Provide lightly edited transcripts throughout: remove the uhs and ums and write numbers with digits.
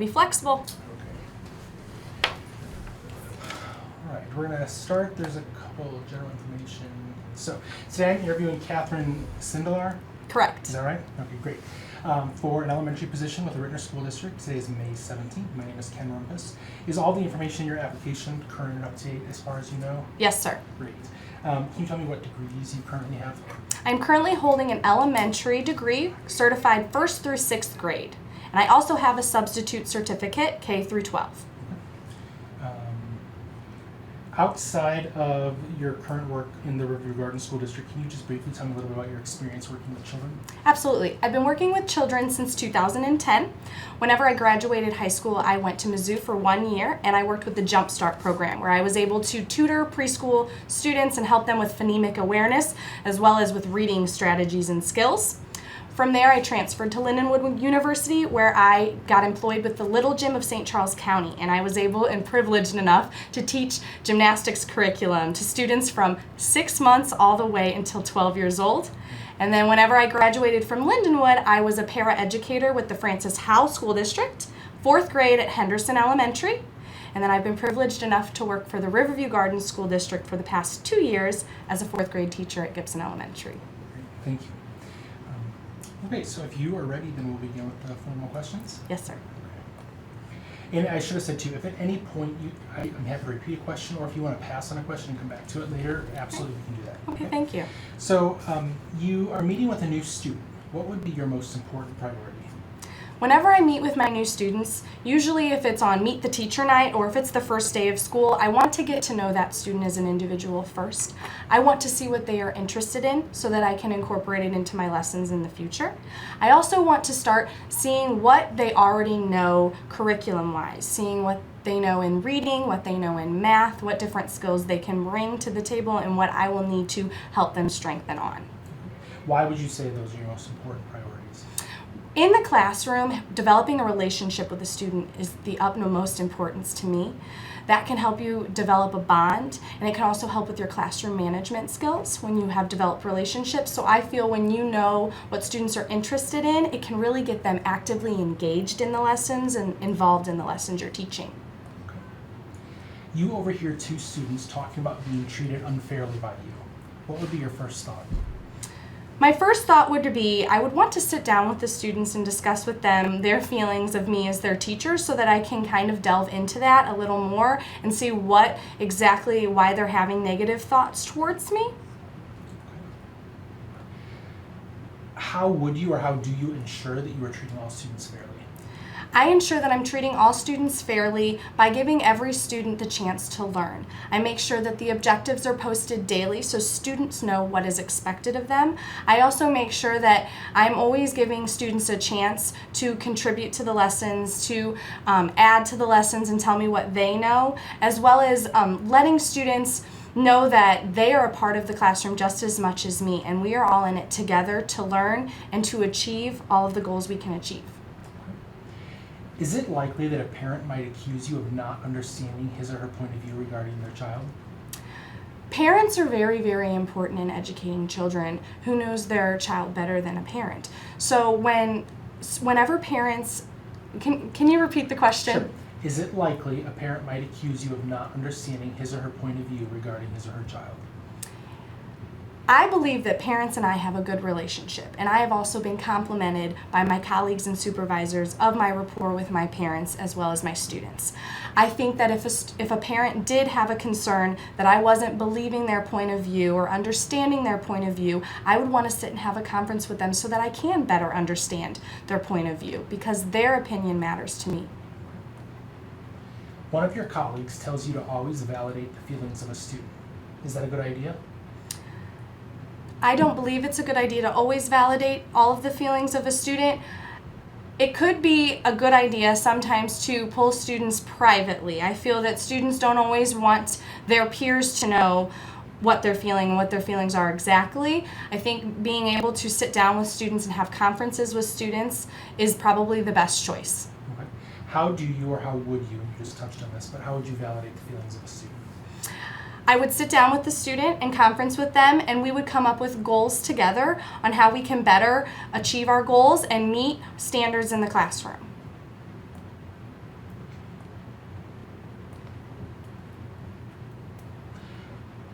be flexible. Okay. All right, we're going to start. There's a couple of general information. So today I'm interviewing Catherine Sindelar. Correct. Is that right? Okay, great. For an elementary position with the Rittner School District. Today is May 17th. My name is Ken Rumpus. Is all the information in your application current and up to date as far as you know? Yes, sir. Great. Can you tell me what degrees you currently have? I'm currently holding an elementary degree, certified 1st through 6th grade. And I also have a substitute certificate, K through 12. Outside of your current work in the Riverview Gardens School District, can you just briefly tell me a little bit about your experience working with children? Absolutely. I've been working with children since 2010. Whenever I graduated high school, I went to Mizzou for 1 year, and I worked with the Jump Start program, where I was able to tutor preschool students and help them with phonemic awareness, as well as with reading strategies and skills. From there, I transferred to Lindenwood University, where I got employed with the Little Gym of St. Charles County, and I was able and privileged enough to teach gymnastics curriculum to students from 6 months all the way until 12 years old. And then whenever I graduated from Lindenwood, I was a paraeducator with the Francis Howell School District, 4th grade at Henderson Elementary. And then I've been privileged enough to work for the Riverview Gardens School District for the past 2 years as a 4th grade teacher at Gibson Elementary. Great, thank you. Okay, so if you are ready, then we'll begin with the formal questions. Yes, sir. Okay. And I should have said too, if at any point I'm happy to repeat a question, or if you want to pass on a question and come back to it later, absolutely we can do that. Okay, thank you. So you are meeting with a new student. What would be your most important priority? Whenever I meet with my new students, usually if it's on Meet the Teacher Night or if it's the first day of school, I want to get to know that student as an individual first. I want to see what they are interested in so that I can incorporate it into my lessons in the future. I also want to start seeing what they already know curriculum-wise, seeing what they know in reading, what they know in math, what different skills they can bring to the table, and what I will need to help them strengthen on. Why would you say those are your most important priorities? In the classroom, developing a relationship with a student is the utmost importance to me. That can help you develop a bond, and it can also help with your classroom management skills when you have developed relationships. So I feel when you know what students are interested in, it can really get them actively engaged in the lessons and involved in the lessons you're teaching. Okay. You overhear 2 students talking about being treated unfairly by you. What would be your first thought? My first thought would be I would want to sit down with the students and discuss with them their feelings of me as their teacher so that I can kind of delve into that a little more and see what exactly why they're having negative thoughts towards me. How would you or how do you ensure that you are treating all students fairly? I ensure that I'm treating all students fairly by giving every student the chance to learn. I make sure that the objectives are posted daily so students know what is expected of them. I also make sure that I'm always giving students a chance to contribute to the lessons, to add to the lessons and tell me what they know, as well as letting students know that they are a part of the classroom just as much as me, and we are all in it together to learn and to achieve all of the goals we can achieve. Is it likely that a parent might accuse you of not understanding his or her point of view regarding their child? Parents are very, very important in educating children. Who knows their child better than a parent? So whenever parents, can you repeat the question? Sure. Is it likely a parent might accuse you of not understanding his or her point of view regarding his or her child? I believe that parents and I have a good relationship, and I have also been complimented by my colleagues and supervisors of my rapport with my parents as well as my students. I think that if a parent did have a concern that I wasn't believing their point of view or understanding their point of view, I would want to sit and have a conference with them so that I can better understand their point of view, because their opinion matters to me. One of your colleagues tells you to always validate the feelings of a student. Is that a good idea? I don't believe it's a good idea to always validate all of the feelings of a student. It could be a good idea sometimes to pull students privately. I feel that students don't always want their peers to know what they're feeling and what their feelings are exactly. I think being able to sit down with students and have conferences with students is probably the best choice. Okay. How do you, or how would you just touched on this, but how would you validate the feelings of a student? I would sit down with the student and conference with them, and we would come up with goals together on how we can better achieve our goals and meet standards in the classroom.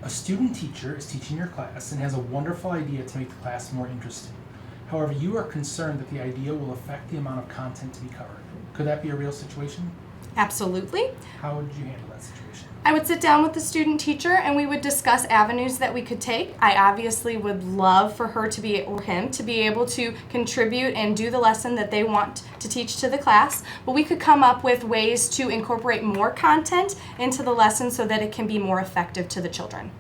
A student teacher is teaching your class and has a wonderful idea to make the class more interesting. However, you are concerned that the idea will affect the amount of content to be covered. Could that be a real situation? Absolutely. How would you handle that situation? I would sit down with the student teacher and we would discuss avenues that we could take. I obviously would love for her to be, or him, to be able to contribute and do the lesson that they want to teach to the class, but we could come up with ways to incorporate more content into the lesson so that it can be more effective to the children.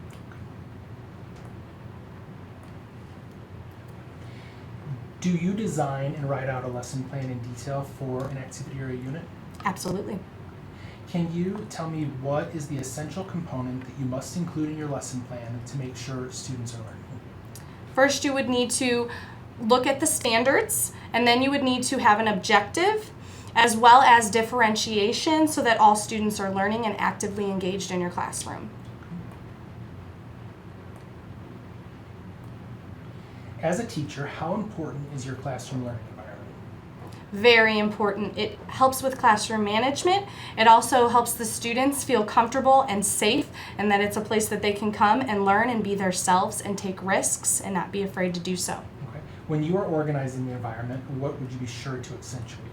Do you design and write out a lesson plan in detail for an activity or a unit? Absolutely. Can you tell me what is the essential component that you must include in your lesson plan to make sure students are learning? First, you would need to look at the standards, and then you would need to have an objective as well as differentiation so that all students are learning and actively engaged in your classroom. As a teacher, how important is your classroom learning environment? Very important. It helps with classroom management. It also helps the students feel comfortable and safe, and that it's a place that they can come and learn and be themselves and take risks and not be afraid to do so. Okay. When you are organizing the environment, what would you be sure to accentuate?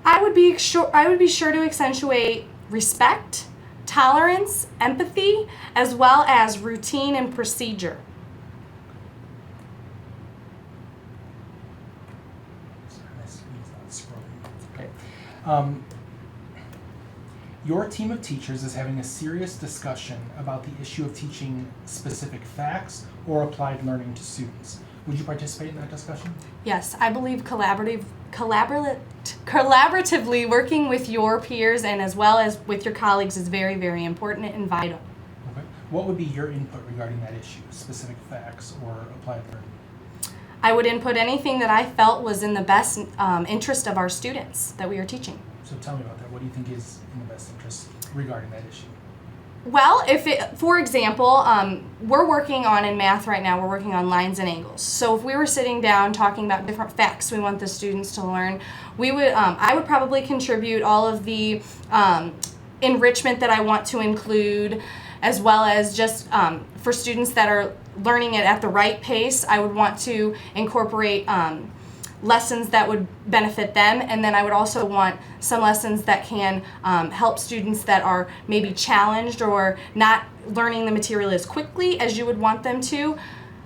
I would be sure to accentuate respect, tolerance, empathy, as well as routine and procedure. Okay. Your team of teachers is having a serious discussion about the issue of teaching specific facts or applied learning to students. Would you participate in that discussion? Yes, I believe collaboratively working with your peers and as well as with your colleagues is very, very important and vital. Okay. What would be your input regarding that issue, specific facts or applied learning? I would input anything that I felt was in the best interest of our students that we are teaching. So tell me about that. What do you think is in the best interest regarding that issue? Well, for example, we're working on, in math right now, we're working on lines and angles. So if we were sitting down talking about different facts we want the students to learn, I would probably contribute all of the enrichment that I want to include, as well as just for students that are learning it at the right pace, I would want to incorporate lessons that would benefit them, and then I would also want some lessons that can help students that are maybe challenged or not learning the material as quickly as you would want them to.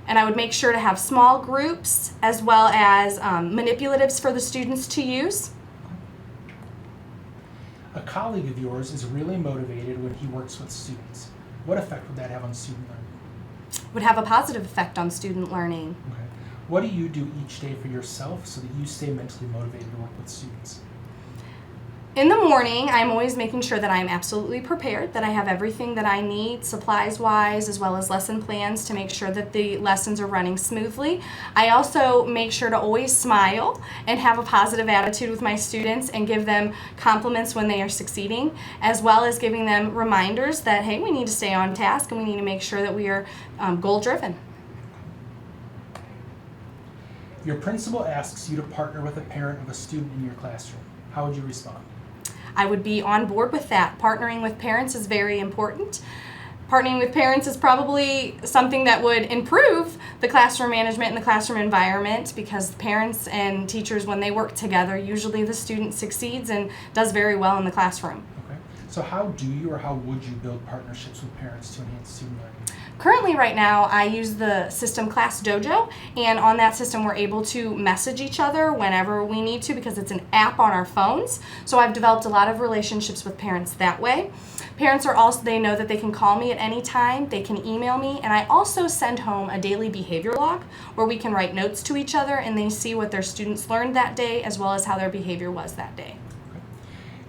And I would make sure to have small groups as well as manipulatives for the students to use. A colleague of yours is really motivated when he works with students. What effect would that have on student learning? Would have a positive effect on student learning. Okay. What do you do each day for yourself so that you stay mentally motivated to work with students? In the morning, I'm always making sure that I'm absolutely prepared, that I have everything that I need, supplies-wise, as well as lesson plans to make sure that the lessons are running smoothly. I also make sure to always smile and have a positive attitude with my students and give them compliments when they are succeeding, as well as giving them reminders that, hey, we need to stay on task and we need to make sure that we are goal-driven. Your principal asks you to partner with a parent of a student in your classroom. How would you respond? I would be on board with that. Partnering with parents is very important. Partnering with parents is probably something that would improve the classroom management and the classroom environment, because parents and teachers, when they work together, usually the student succeeds and does very well in the classroom. Okay. So how do you or how would you build partnerships with parents to enhance student learning? Currently, right now, I use the system Class Dojo, and on that system, we're able to message each other whenever we need to because it's an app on our phones. So I've developed a lot of relationships with parents that way. Parents are also, they know that they can call me at any time, they can email me, and I also send home a daily behavior log where we can write notes to each other and they see what their students learned that day as well as how their behavior was that day.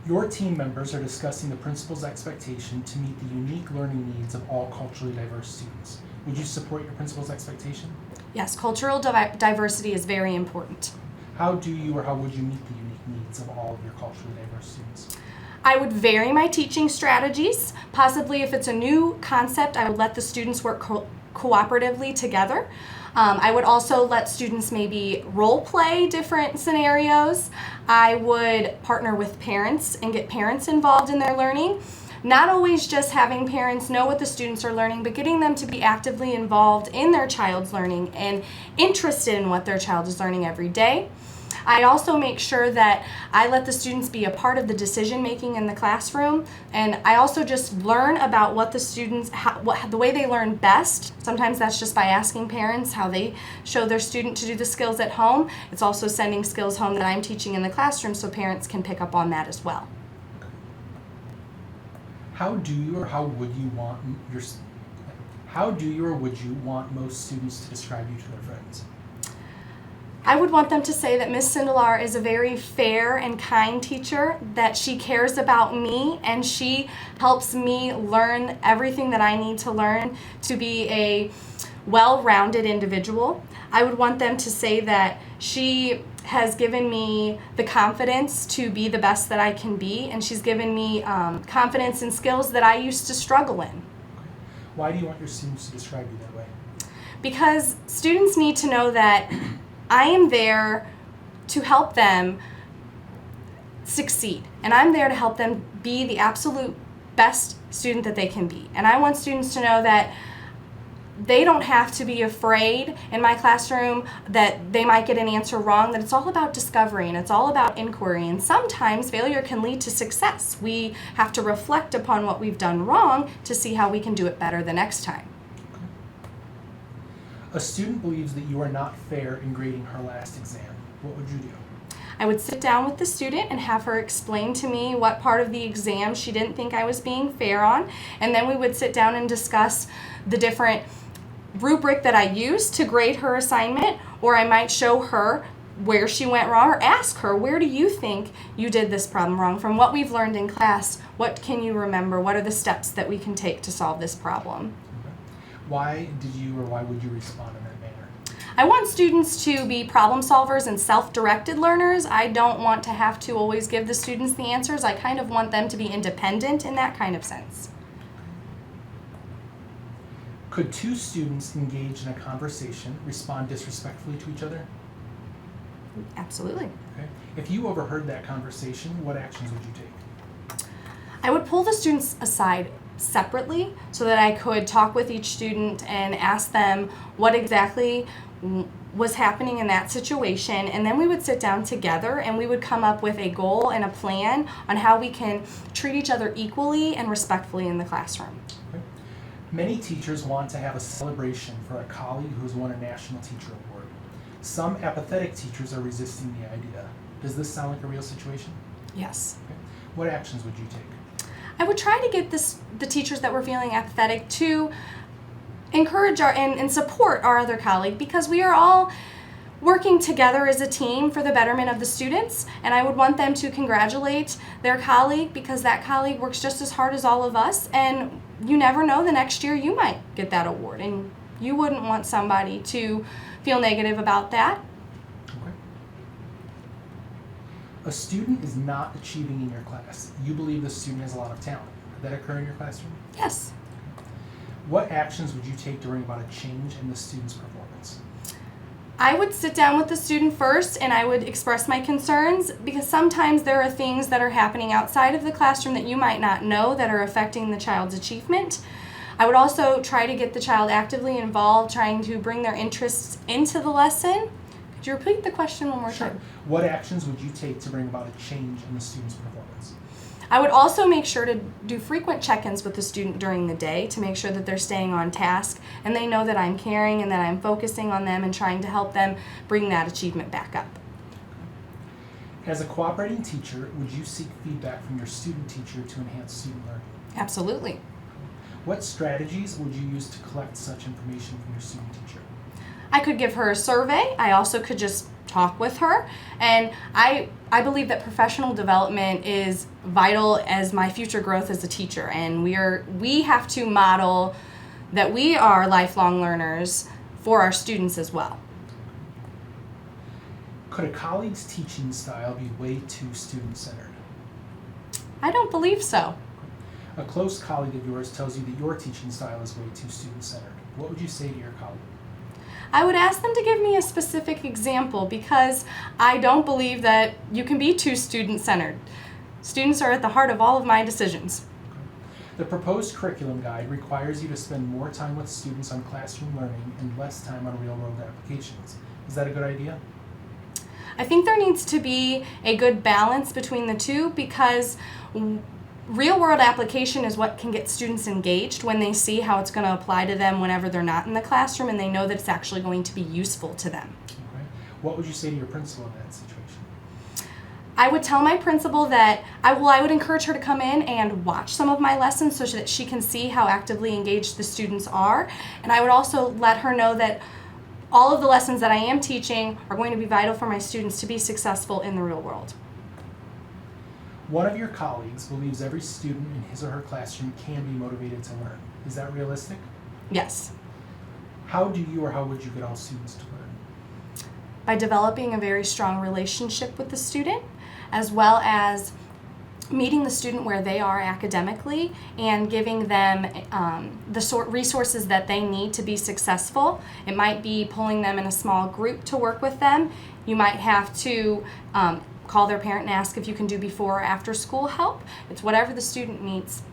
Your team members are discussing the principal's expectation to meet the unique learning needs of all culturally diverse students. Would you support your principal's expectation? Yes, cultural diversity is very important. How do you or how would you meet the unique needs of all of your culturally diverse students? I would vary my teaching strategies. Possibly if it's a new concept, I would let the students work cooperatively together. I would also let students maybe role play different scenarios. I would partner with parents and get parents involved in their learning. not always just having parents know what the students are learning, but getting them to be actively involved in their child's learning and interested in what their child is learning every day. I also make sure that I let the students be a part of the decision making in the classroom, and I also just learn about what the students, the way they learn best. Sometimes that's just by asking parents how they show their student to do the skills at home. It's also sending skills home that I'm teaching in the classroom so parents can pick up on that as well. How do you or would you want most students to describe you to their friends? I would want them to say that Miss Sindelar is a very fair and kind teacher, that she cares about me and she helps me learn everything that I need to learn to be a well-rounded individual. I would want them to say that she has given me the confidence to be the best that I can be, and she's given me confidence and skills that I used to struggle in. Why do you want your students to describe you that way? Because students need to know that I am there to help them succeed, and I'm there to help them be the absolute best student that they can be. And I want students to know that they don't have to be afraid in my classroom that they might get an answer wrong, that it's all about discovery and it's all about inquiry. And sometimes failure can lead to success. We have to reflect upon what we've done wrong to see how we can do it better the next time. A student believes that you are not fair in grading her last exam. What would you do? I would sit down with the student and have her explain to me what part of the exam she didn't think I was being fair on, and then we would sit down and discuss the different rubric that I used to grade her assignment, or I might show her where she went wrong or ask her, where do you think you did this problem wrong? From what we've learned in class, what can you remember? What are the steps that we can take to solve this problem? Why would you respond in that manner? I want students to be problem solvers and self-directed learners. I don't want to have to always give the students the answers. I kind of want them to be independent in that kind of sense. Could two students engaged in a conversation respond disrespectfully to each other? Absolutely. Okay. If you overheard that conversation, what actions would you take? I would pull the students aside separately so that I could talk with each student and ask them what exactly was happening in that situation, and then we would sit down together and we would come up with a goal and a plan on how we can treat each other equally and respectfully in the classroom. Okay. Many teachers want to have a celebration for a colleague who has won a National Teacher Award. Some apathetic teachers are resisting the idea. Does this sound like a real situation? Yes. Okay. What actions would you take? I would try to get the teachers that were feeling apathetic to encourage and support our other colleague, because we are all working together as a team for the betterment of the students, and I would want them to congratulate their colleague because that colleague works just as hard as all of us, and you never know, the next year you might get that award, and you wouldn't want somebody to feel negative about that. Okay. A student is not achieving in your class. You believe the student has a lot of talent. Could that occur in your classroom? Yes. What actions would you take to bring about a change in the student's performance? I would sit down with the student first and I would express my concerns, because sometimes there are things that are happening outside of the classroom that you might not know that are affecting the child's achievement. I would also try to get the child actively involved, trying to bring their interests into the lesson. Could you repeat the question one more time? What actions would you take to bring about a change in the student's performance? I would also make sure to do frequent check-ins with the student during the day to make sure that they're staying on task and they know that I'm caring and that I'm focusing on them and trying to help them bring that achievement back up. As a cooperating teacher, would you seek feedback from your student teacher to enhance student learning? Absolutely. What strategies would you use to collect such information from your student teacher? I could give her a survey. I also could just talk with her, and I believe that professional development is vital as my future growth as a teacher, and we have to model that we are lifelong learners for our students as well. Could a colleague's teaching style be way too student-centered? I don't believe so. A close colleague of yours tells you that your teaching style is way too student-centered. What would you say to your colleague? I would ask them to give me a specific example, because I don't believe that you can be too student-centered. Students are at the heart of all of my decisions. The proposed curriculum guide requires you to spend more time with students on classroom learning and less time on real-world applications. Is that a good idea? I think there needs to be a good balance between the two because real world application is what can get students engaged when they see how it's going to apply to them whenever they're not in the classroom and they know that it's actually going to be useful to them. Okay. What would you say to your principal in that situation? I would tell my principal that I would encourage her to come in and watch some of my lessons so that she can see how actively engaged the students are. And I would also let her know that all of the lessons that I am teaching are going to be vital for my students to be successful in the real world. One of your colleagues believes every student in his or her classroom can be motivated to learn. Is that realistic? Yes. How do you or how would you get all students to learn? By developing a very strong relationship with the student, as well as meeting the student where they are academically and giving them the resources that they need to be successful. It might be pulling them in a small group to work with them. You might have to call their parent and ask if you can do before or after school help. It's whatever the student needs.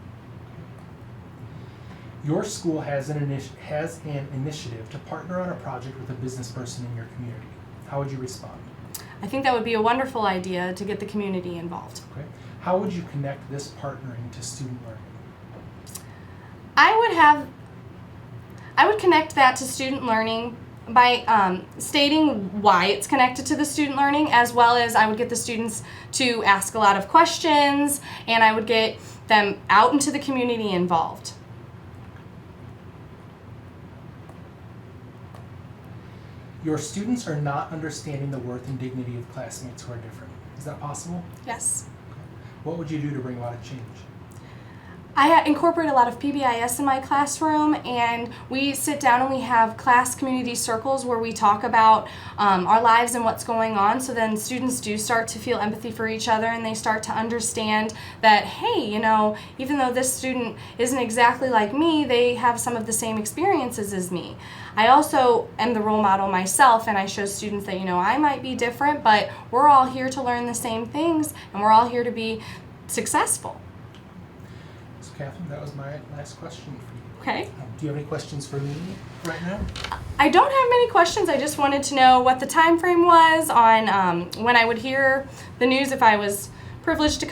Your school has an initiative to partner on a project with a business person in your community. How would you respond? I think that would be a wonderful idea to get the community involved. Okay. How would you connect this partnering to student learning? I would connect that to student learning by stating why it's connected to the student learning, as well as I would get the students to ask a lot of questions and I would get them out into the community involved. Your students are not understanding the worth and dignity of classmates who are different. Is that possible? Yes. What would you do to bring about a change? I incorporate a lot of PBIS in my classroom, and we sit down and we have class community circles where we talk about our lives and what's going on, so then students do start to feel empathy for each other and they start to understand that, hey, you know, even though this student isn't exactly like me, they have some of the same experiences as me. I also am the role model myself, and I show students that, you know, I might be different, but we're all here to learn the same things and we're all here to be successful. So Catherine, that was my last question for you. Okay. Do you have any questions for me right now? I don't have many questions. I just wanted to know what the time frame was on when I would hear the news if I was privileged to come.